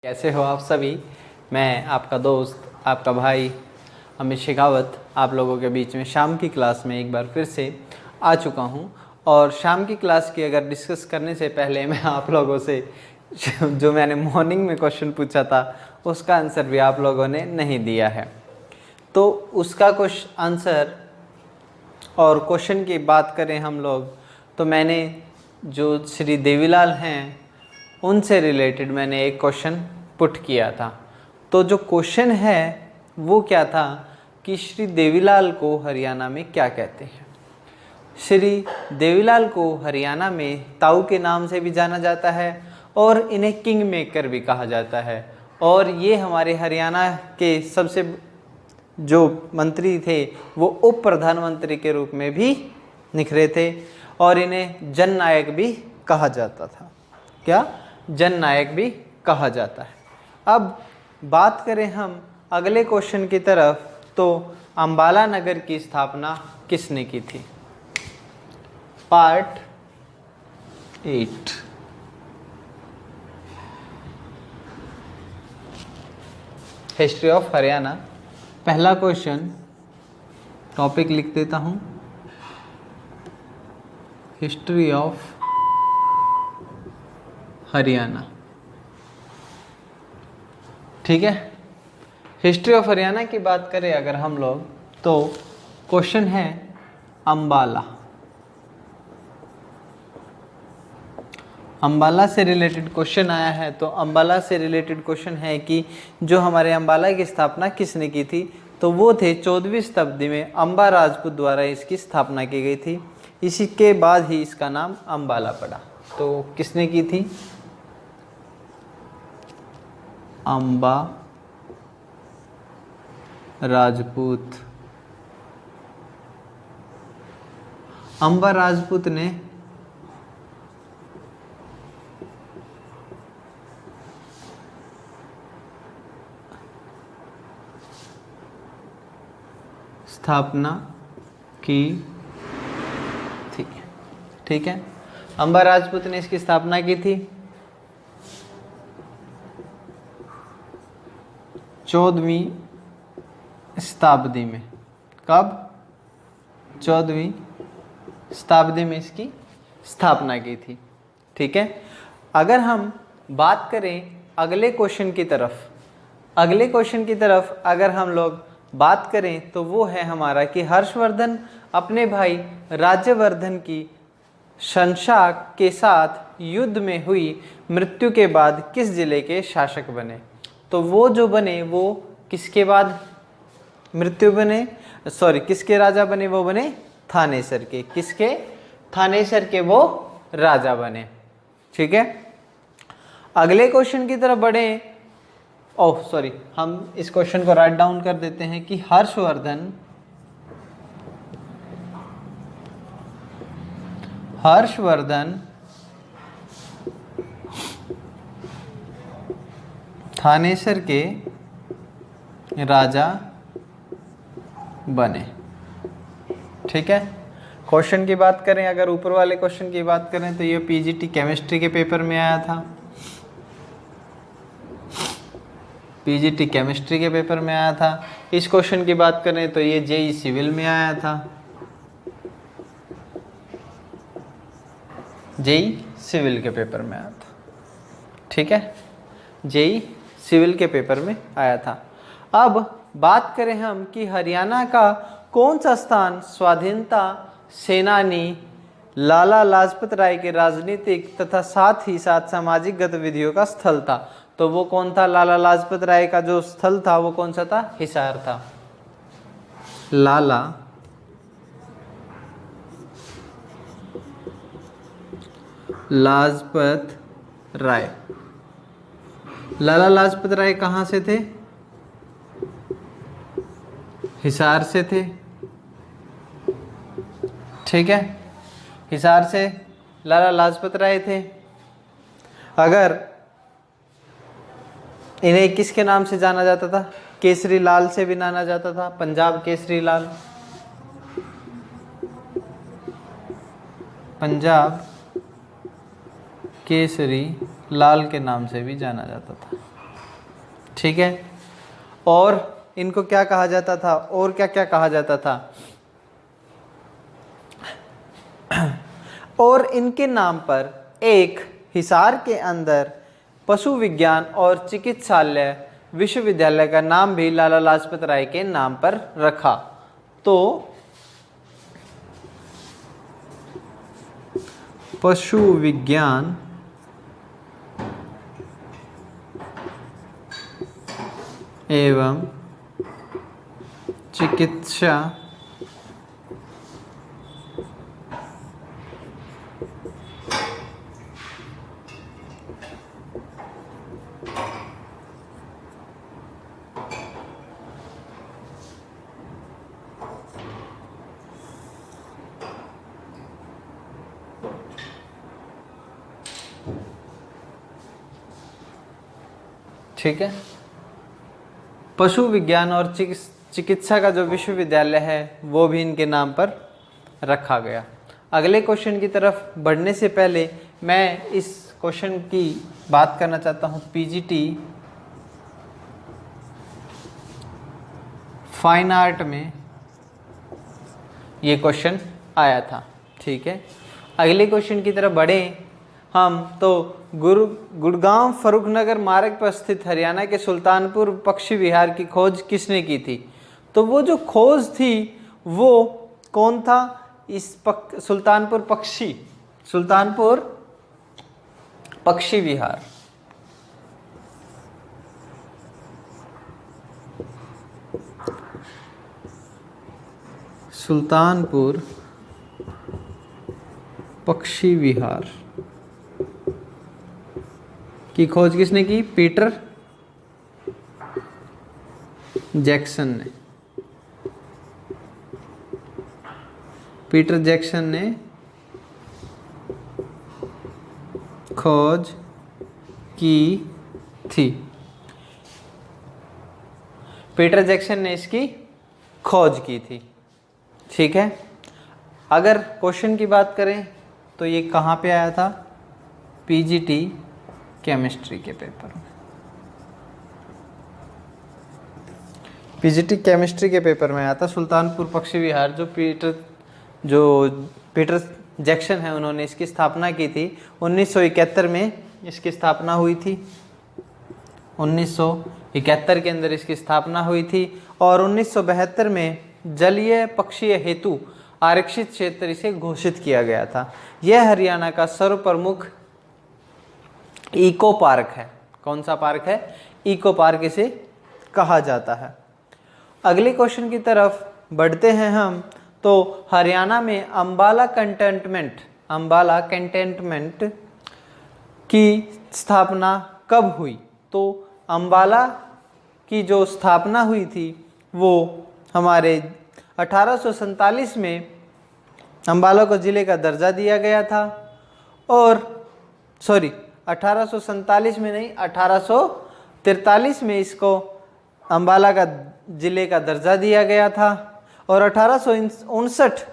कैसे हो आप सभी। मैं आपका दोस्त आपका भाई अमित शेखावत आप लोगों के बीच में शाम की क्लास में एक बार फिर से आ चुका हूं। और शाम की क्लास की अगर डिस्कस करने से पहले मैं आप लोगों से जो मैंने मॉर्निंग में क्वेश्चन पूछा था उसका आंसर भी आप लोगों ने नहीं दिया है, तो उसका कुछ आंसर और क्वेश्चन की बात करें हम लोग तो मैंने जो श्री देवीलाल हैं उनसे रिलेटेड मैंने एक क्वेश्चन पुट किया था। तो जो क्वेश्चन है वो क्या था कि श्री देवीलाल को हरियाणा में क्या कहते हैं। श्री देवीलाल को हरियाणा में ताऊ के नाम से भी जाना जाता है और इन्हें किंग मेकर भी कहा जाता है। और ये हमारे हरियाणा के सबसे जो मंत्री थे वो उप प्रधानमंत्री के रूप में भी निखरे थे और इन्हें जननायक भी कहा जाता था। क्या जननायक भी कहा जाता है। अब बात करें हम अगले क्वेश्चन की तरफ, तो अंबाला नगर की स्थापना किसने की थी। Part 8 history of Haryana. पहला क्वेश्चन टॉपिक लिख देता हूं, हिस्ट्री ऑफ हरियाणा। ठीक है, हिस्ट्री ऑफ हरियाणा की बात करें अगर हम लोग तो क्वेश्चन है अंबाला। अंबाला से रिलेटेड क्वेश्चन आया है, तो अंबाला से रिलेटेड क्वेश्चन है कि जो हमारे अंबाला की स्थापना किसने की थी, तो वो थे 14वीं शताब्दी में अंबा राजपूत द्वारा इसकी स्थापना की गई थी। इसी के बाद ही इसका नाम अंबाला पड़ा। तो किसने की थी, अंबा राजपूत। अंबा राजपूत ने स्थापना की थी। ठीक है, अंबा राजपूत ने इसकी स्थापना की थी 14वीं शताब्दी में। कब, 14वीं शताब्दी में इसकी स्थापना की थी। ठीक है, अगर हम बात करें अगले क्वेश्चन की तरफ, अगले क्वेश्चन की तरफ अगर हम लोग बात करें तो वो है हमारा कि हर्षवर्धन अपने भाई राज्यवर्धन की शंशाक के साथ युद्ध में हुई मृत्यु के बाद किस जिले के शासक बने। तो वो जो बने वो किसके बाद मृत्यु बने, सॉरी किसके राजा बने, वो बने थानेसर के। किसके, थानेसर के वो राजा बने। ठीक है, अगले क्वेश्चन की तरफ बढ़े। ओह सॉरी, हम इस क्वेश्चन को राइट डाउन कर देते हैं कि हर्षवर्धन थानेसर के राजा बने। ठीक है, क्वेश्चन की बात करें, अगर ऊपर वाले क्वेश्चन की बात करें तो ये पीजीटी केमिस्ट्री के पेपर में आया था। पीजीटी केमिस्ट्री के पेपर में आया था। इस क्वेश्चन की बात करें तो ये जेई सिविल में आया था। जेई सिविल के पेपर में आया था। ठीक है, जेई सिविल के पेपर में आया था। अब बात करें हम कि हरियाणा का कौन सा स्थान स्वाधीनता सेनानी लाला लाजपत राय के राजनीतिक तथा साथ ही साथ सामाजिक गतिविधियों का स्थल था। तो वो कौन था, लाला लाजपत राय का जो स्थल था वो कौन सा था, हिसार था। लाला लाजपत राय, लाला लाजपत राय कहाँ से थे, हिसार से थे। ठीक है, हिसार से लाला लाजपत राय थे। अगर इन्हें किसके नाम से जाना जाता था, केसरी लाल से भी जाना जाता था, पंजाब केसरी लाल, पंजाब केसरी लाल के नाम से भी जाना जाता था। ठीक है। और इनको क्या कहा जाता था, और क्या क्या कहा जाता था? और इनके नाम पर एक हिसार के अंदर पशु विज्ञान और चिकित्सालय विश्वविद्यालय का नाम भी लाला लाजपत राय के नाम पर रखा। तो पशु विज्ञान एवं चिकित्सा ठीक है, पशु विज्ञान और चिकित्सा का जो विश्वविद्यालय है वो भी इनके नाम पर रखा गया। अगले क्वेश्चन की तरफ बढ़ने से पहले मैं इस क्वेश्चन की बात करना चाहता हूँ। पीजीटी फाइन आर्ट में ये क्वेश्चन आया था। ठीक है, अगले क्वेश्चन की तरफ बढ़ें हम तो गुड़गांव फर्रुखनगर मार्ग पर स्थित हरियाणा के सुल्तानपुर पक्षी विहार की खोज किसने की थी? तो वो जो खोज थी वो कौन था? इस सुल्तानपुर पक्षी विहार। सुल्तानपुर पक्षी विहार की खोज किसने की? पीटर जैक्सन ने। पीटर जैक्सन ने खोज की थी। पीटर जैक्सन ने इसकी खोज की थी। ठीक है, अगर क्वेश्चन की बात करें तो ये कहाँ पे आया था? पीजीटी केमिस्ट्री के पेपर में। पीजीटी केमिस्ट्री के पेपर में आया था सुल्तानपुर पक्षी विहार। जो पीटर जैक्सन है उन्होंने इसकी स्थापना की थी। 1971 में इसकी स्थापना हुई थी। 1971 के अंदर इसकी स्थापना हुई थी और 1972 में जलीय पक्षीय हेतु आरक्षित क्षेत्र इसे घोषित किया गया था। यह हरियाणा का सर्वप्रमुख इको पार्क है। कौन सा पार्क है? इको पार्क इसे कहा जाता है। अगले क्वेश्चन की तरफ बढ़ते हैं हम तो हरियाणा में अंबाला कंटेनमेंट की स्थापना कब हुई? तो अंबाला की जो स्थापना हुई थी वो हमारे 1847 में अंबाला को ज़िले का दर्जा दिया गया था। और 1847 में नहीं, 1843 में इसको अंबाला का ज़िले का दर्जा दिया गया था और 1859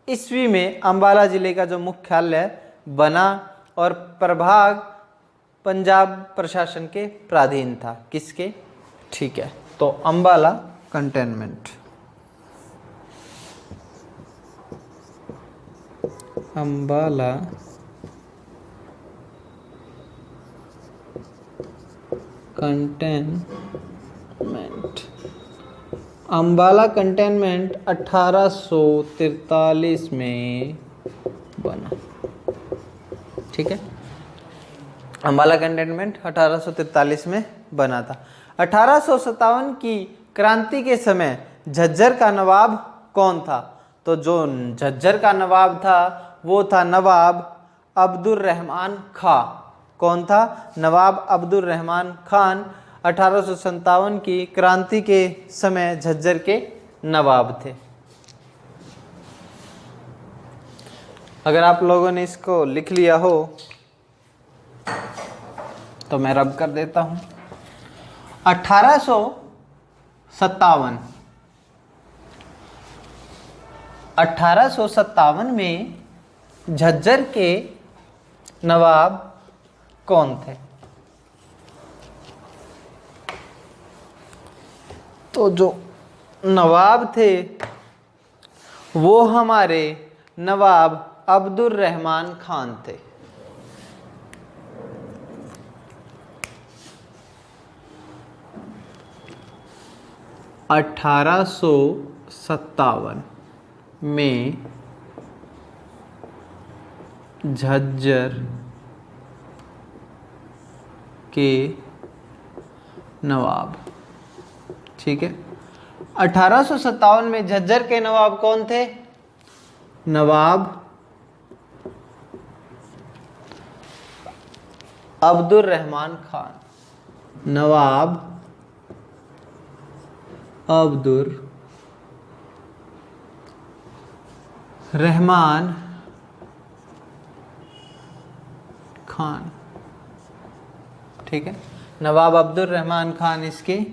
ईस्वी में अंबाला ज़िले का जो मुख्यालय बना और प्रभाग पंजाब प्रशासन के प्राधीन था। किसके? ठीक है, तो अंबाला कंटेनमेंट। अंबाला कंटेनमेंट 1843 में बना। ठीक है, अंबाला कंटेनमेंट 1843 में बना था। 1857 की क्रांति के समय झज्जर का नवाब कौन था? तो जो झज्जर का नवाब था वो था नवाब अब्दुल रहमान खां। कौन था? नवाब अब्दुल रहमान खान 1857 की क्रांति के समय झज्जर के नवाब थे। अगर आप लोगों ने इसको लिख लिया हो तो मैं रब कर देता हूं। 1857 में झज्जर के नवाब कौन थे? तो जो नवाब थे वो हमारे नवाब अब्दुल रहमान खान थे। (1857) में झज्जर के नवाब, ठीक है। 1857 में झज्जर के नवाब कौन थे? नवाब अब्दुल रहमान खान। नवाब अब्दुल रहमान खान, ठीक है। नवाब अब्दुल रहमान खान इसके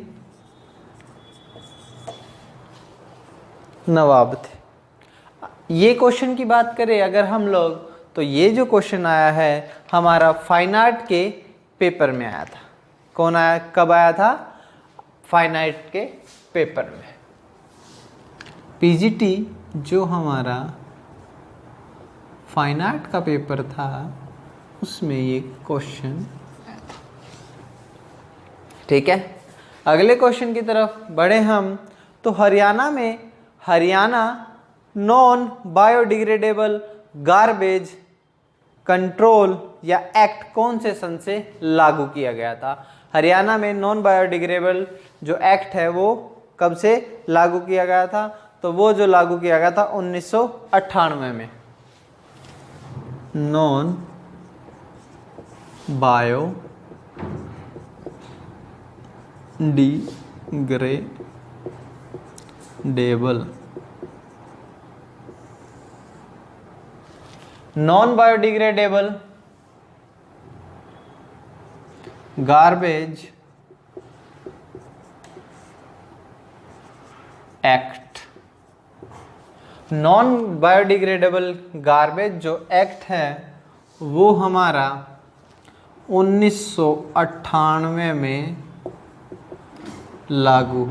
नवाब थे। ये क्वेश्चन की बात करें अगर हम लोग, तो ये जो क्वेश्चन आया है हमारा फाइन आर्ट के पेपर में आया था। कौन आया, कब आया था? फाइन आर्ट के पेपर में। पीजीटी जो हमारा फाइन आर्ट का पेपर था उसमें ये क्वेश्चन आया था, ठीक है। अगले क्वेश्चन की तरफ बढ़े हम, तो Haryana non biodegradable garbage control या एक्ट कौन से सन से लागू किया गया था? हरियाणा में नॉन बायोडिग्रेडेबल जो एक्ट है वो कब से लागू किया गया था? तो वो जो लागू किया गया था 1998 में। Non biodegradable garbage act. Non biodegradable garbage जो एक्ट है वो हमारा 1998 में लागू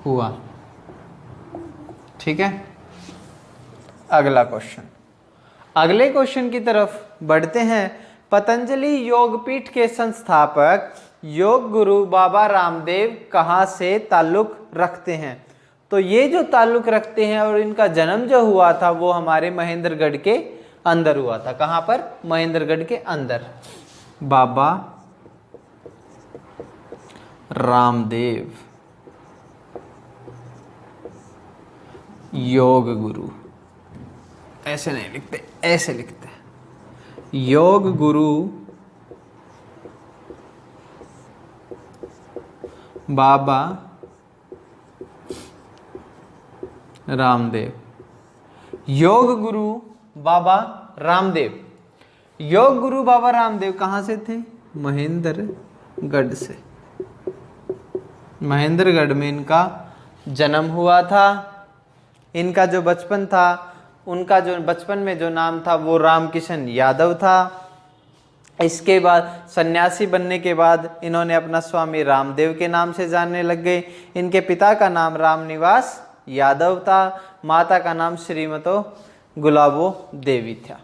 हुआ, ठीक है। अगला क्वेश्चन, अगले क्वेश्चन की तरफ बढ़ते हैं। पतंजलि योगपीठ के संस्थापक योग गुरु बाबा रामदेव कहाँ से ताल्लुक रखते हैं? तो ये जो ताल्लुक रखते हैं और इनका जन्म जो हुआ था वो हमारे महेंद्रगढ़ के अंदर हुआ था। कहाँ पर? महेंद्रगढ़ के अंदर। बाबा रामदेव योग गुरु, ऐसे नहीं लिखते, ऐसे लिखते हैं, योग गुरु बाबा रामदेव। योग गुरु बाबा रामदेव, योग गुरु बाबा रामदेव कहाँ से थे? महेंद्रगढ़ से। महेंद्रगढ़ में इनका जन्म हुआ था। इनका जो बचपन था, उनका जो बचपन में जो नाम था वो रामकिशन यादव था। इसके बाद सन्यासी बनने के बाद इन्होंने अपना स्वामी रामदेव के नाम से जानने लग गए। इनके पिता का नाम रामनिवास यादव था, माता का नाम श्रीमतो गुलाबो देवी था।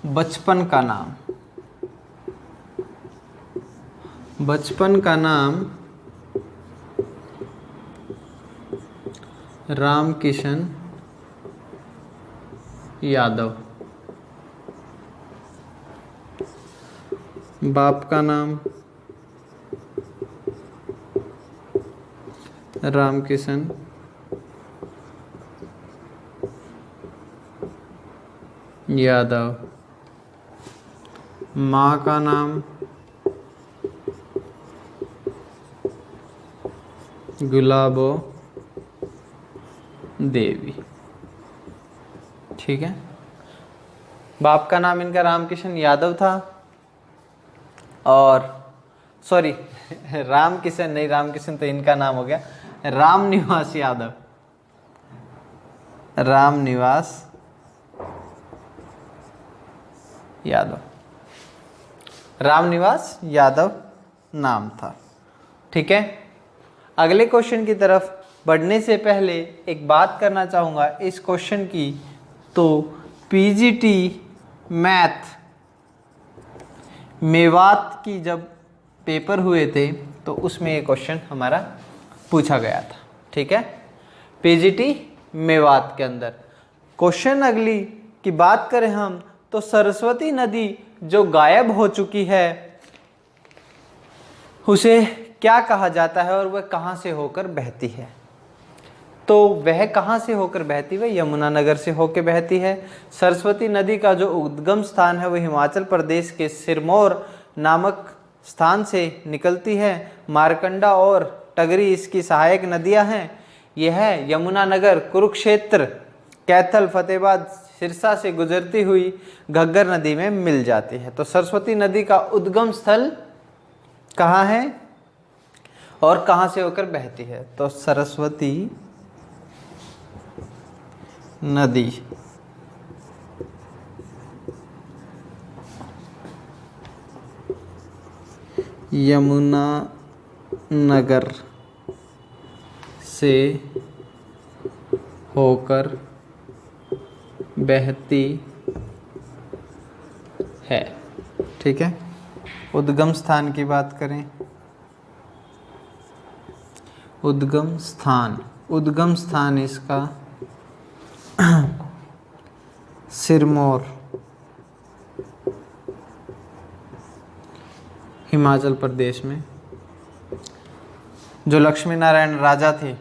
बचपन का नाम रामकिशन यादव। बाप का नाम रामकिशन यादव। माँ का नाम गुलाबो देवी, ठीक है। बाप का नाम इनका रामकिशन यादव था और सॉरी रामकिशन नहीं, रामकिशन तो इनका नाम हो गया, रामनिवास यादव। रामनिवास यादव नाम था। ठीक है, अगले क्वेश्चन की तरफ बढ़ने से पहले एक बात करना चाहूँगा इस क्वेश्चन की। तो पीजीटी मैथ मेवात की जब पेपर हुए थे तो उसमें ये क्वेश्चन हमारा पूछा गया था। ठीक है, पीजीटी मेवात के अंदर क्वेश्चन अगली की बात करें हम तो सरस्वती नदी जो गायब हो चुकी है उसे क्या कहा जाता है और वह कहाँ से होकर बहती है? तो वह कहाँ से होकर बहती है? यमुनानगर से होकर बहती है। सरस्वती नदी का जो उद्गम स्थान है वह हिमाचल प्रदेश के सिरमौर नामक स्थान से निकलती है। मारकंडा और टगरी इसकी सहायक नदियां हैं। यह यमुनानगर, कुरुक्षेत्र, कैथल, फतेहाबाद, सिरसा से गुजरती हुई घग्गर नदी में मिल जाती है। तो सरस्वती नदी का उद्गम स्थल कहाँ है और कहाँ से होकर बहती है? तो सरस्वती नदी यमुनानगर से होकर बहती है। ठीक है, उद्गम स्थान की बात करें, उद्गम स्थान इसका सिरमौर, हिमाचल प्रदेश में। जो लक्ष्मी नारायण राजा थे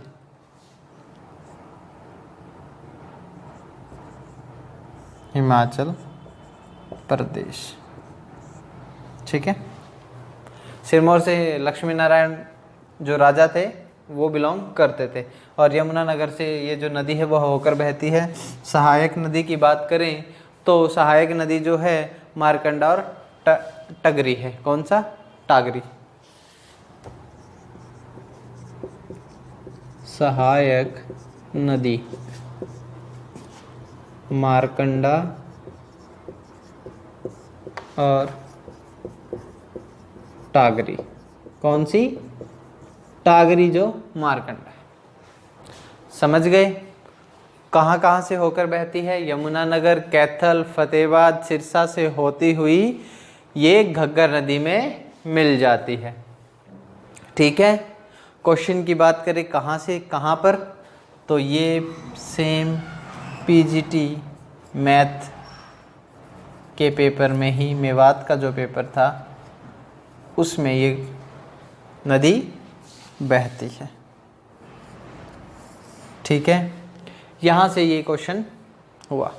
हिमाचल प्रदेश। ठीक है, सिरमौर से लक्ष्मी नारायण जो राजा थे वो बिलोंग करते थे और यमुनानगर से ये जो नदी है वह होकर बहती है। सहायक नदी की बात करें तो सहायक नदी जो है मारकंडा और टगरी है। कौन सा? टागरी। सहायक नदी मारकंडा और टागरी। कौन सी? टागरी जो मारकंडा है। समझ गए कहाँ कहाँ से होकर बहती है? यमुनानगर, कैथल, फतेहाबाद, सिरसा से होती हुई ये घग्गर नदी में मिल जाती है। ठीक है, क्वेश्चन की बात करें कहाँ से कहाँ पर, तो ये सेम पीजीटी मैथ के पेपर में ही, मेवात का जो पेपर था उसमें ये नदी बहती है। ठीक है, यहाँ से ये क्वेश्चन हुआ।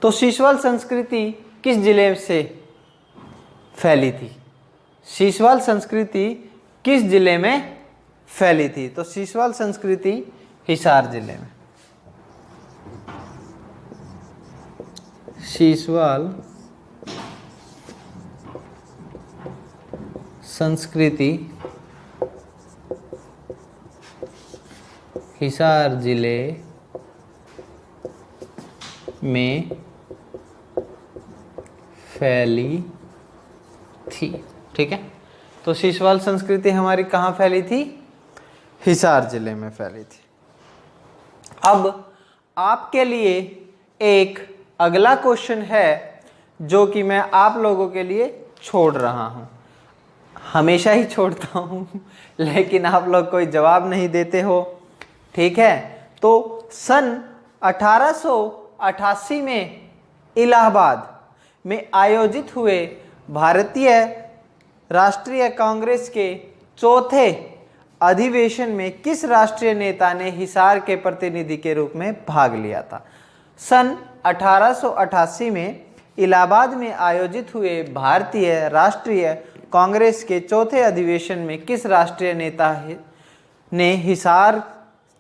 तो सीसवाल संस्कृति किस जिले से फैली थी? सीसवाल संस्कृति किस जिले में फैली थी? तो सीसवाल संस्कृति हिसार जिले में। सीसवाल संस्कृति हिसार जिले में फैली थी। ठीक है, तो सीसवाल संस्कृति हमारी कहाँ फैली थी? हिसार जिले में फैली थी। अब आपके लिए एक अगला क्वेश्चन है जो कि मैं आप लोगों के लिए छोड़ रहा हूँ। हमेशा ही छोड़ता हूँ लेकिन आप लोग कोई जवाब नहीं देते हो। ठीक है, तो सन 1888 में इलाहाबाद में आयोजित हुए भारतीय राष्ट्रीय कांग्रेस के चौथे अधिवेशन में किस राष्ट्रीय नेता ने हिसार के प्रतिनिधि के रूप में भाग लिया था? सन 1888 में इलाहाबाद में आयोजित हुए भारतीय राष्ट्रीय कांग्रेस के चौथे अधिवेशन में किस राष्ट्रीय नेता ने हिसार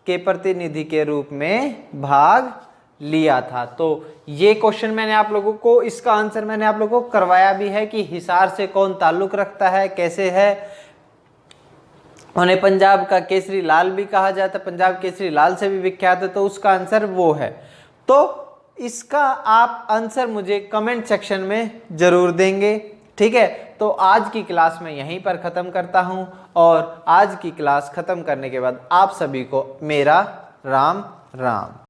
के प्रतिनिधि के रूप में भाग लिया था? तो ये क्वेश्चन मैंने आप लोगों को, इसका आंसर मैंने आप लोगों को करवाया भी है कि हिसार से कौन ताल्लुक रखता है, कैसे है। उन्हें पंजाब का केसरी लाल भी कहा जाता है, पंजाब केसरी लाल से भी विख्यात है, तो उसका आंसर वो है। तो इसका आप आंसर मुझे कमेंट सेक्शन में जरूर देंगे। ठीक है, तो आज की क्लास मैं यहीं पर ख़त्म करता हूँ और आज की क्लास ख़त्म करने के बाद आप सभी को मेरा राम राम।